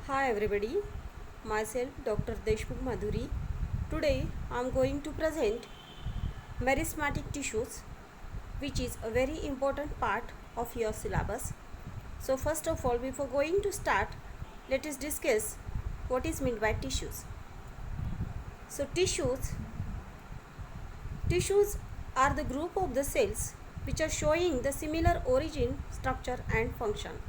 Hi everybody, myself Dr. Deshmukh Madhuri. Today I am going to present meristematic tissues, which is a very important part of your syllabus. So first of all, before going to start, let us discuss what is meant by tissues. So tissues are the group of the cells which are showing the similar origin, structure and function.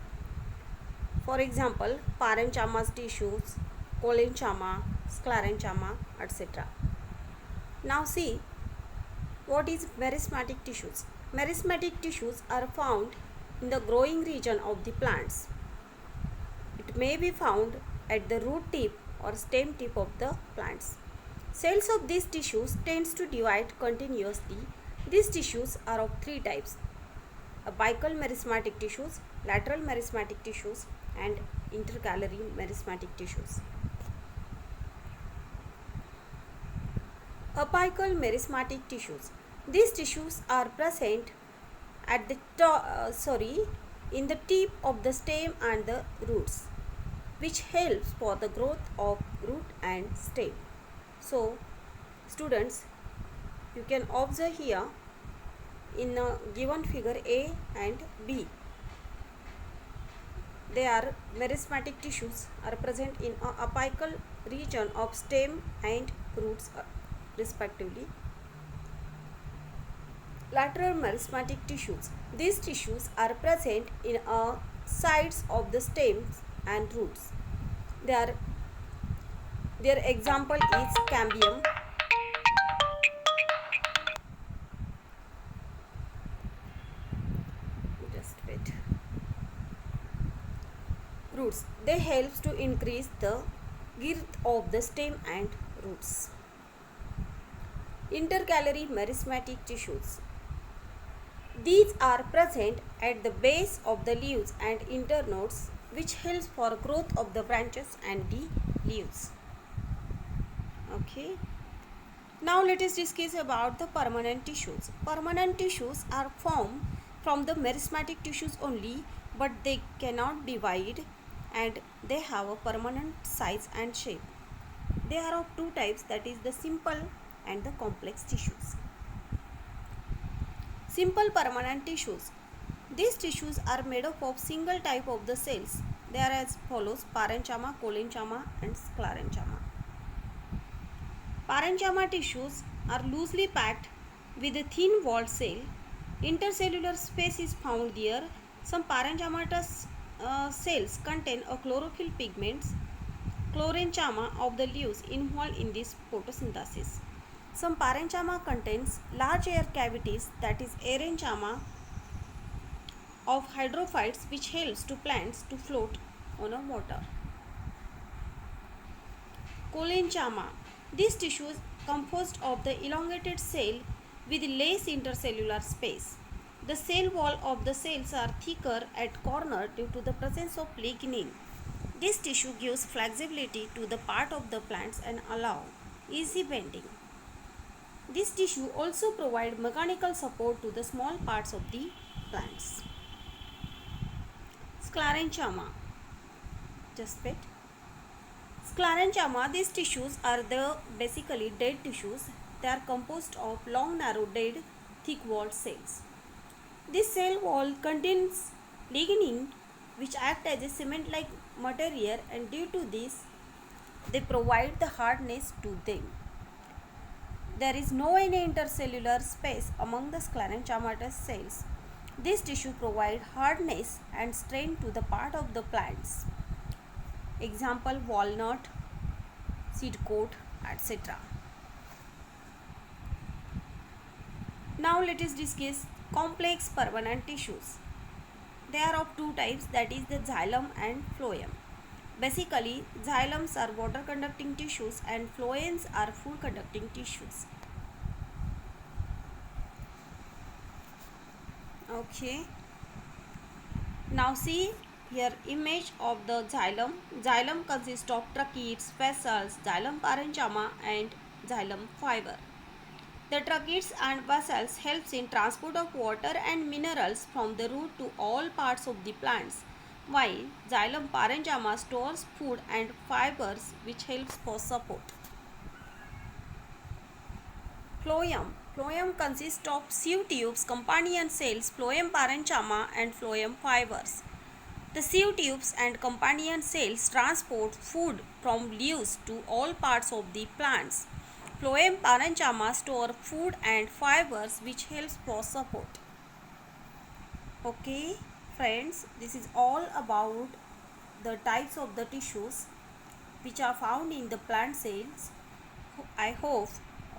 For example, parenchyma tissues, collenchyma, sclerenchyma, etc. Now see what is meristematic tissues. Meristematic tissues are found in the growing region of the plants. It may be found at the root tip or stem tip of the plants. Cells of these tissues tends to divide continuously. These tissues are of three types: apical meristematic tissues, lateral meristematic tissues, and intercalary meristematic tissues. Apical meristematic tissues. These tissues are present at the in the tip of the stem and the roots, which helps for the growth of root and stem. So, students, you can observe here in a given figure A and B. They are meristematic tissues are present in a apical region of stem and roots respectively. Lateral meristematic tissues. These tissues are present in sides of the stems and roots. Their example is cambium. Just wait. Roots. They helps to increase the girth of the stem and roots. Intercalary meristematic tissues. These are present at the base of the leaves and internodes, which helps for growth of the branches and the leaves. Okay. Now let us discuss about the permanent tissues. Permanent tissues are formed from the meristematic tissues only, but they cannot divide and they have a permanent size and shape. They are of two types, that is the simple and the complex tissues. Simple permanent tissues. These tissues are made up of single type of the cells. They are as follows: parenchyma, collenchyma and sclerenchyma. Parenchyma tissues are loosely packed with a thin walled cell. Intercellular space is found there. Some parenchymatous cells contain a chlorophyll pigments, chlorenchyma of the leaves involved in this photosynthesis. Some parenchyma contains large air cavities, that is aerenchyma of hydrophytes, which helps to plants to float on a water. Collenchyma. This tissue is composed of the elongated cell with less intercellular space. The cell wall of the cells are thicker at corner due to the presence of lignin. This tissue gives flexibility to the part of the plants and allow easy bending. This tissue also provides mechanical support to the small parts of the plants. Sclerenchyma. Just wait. Sclerenchyma, these tissues are basically dead tissues. They are composed of long, narrow, dead, thick-walled cells. This cell wall contains lignin, which act as a cement-like material, and due to this, they provide the hardness to them. There is no any intercellular space among the sclerenchymatous cells. This tissue provides hardness and strength to the part of the plants. Example: walnut, seed coat, etc. Now let us discuss complex permanent tissues. They are of two types, that is the xylem and phloem. Basically, xylems are water conducting tissues and phloems are food conducting tissues. Okay. Now see here image of the xylem. Xylem consists of tracheids, vessels, xylem parenchyma and xylem fiber. The tracheids and vessels helps in transport of water and minerals from the root to all parts of the plants. while xylem parenchyma stores food and fibers which helps for support. Phloem. Phloem consists of sieve tubes, companion cells, phloem parenchyma and phloem fibers. The sieve tubes and companion cells transport food from leaves to all parts of the plants. Phloem parenchyma store food and fibers which helps for support. Okay friends, this is all about the types of the tissues which are found in the plant cells. I hope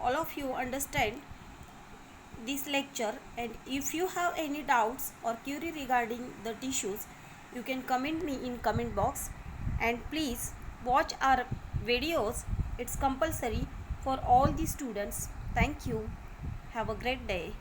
all of you understand this lecture, and if you have any doubts or query regarding the tissues, you can comment me in comment box, and please watch our videos. It's compulsory for all the students. Thank you. Have a great day.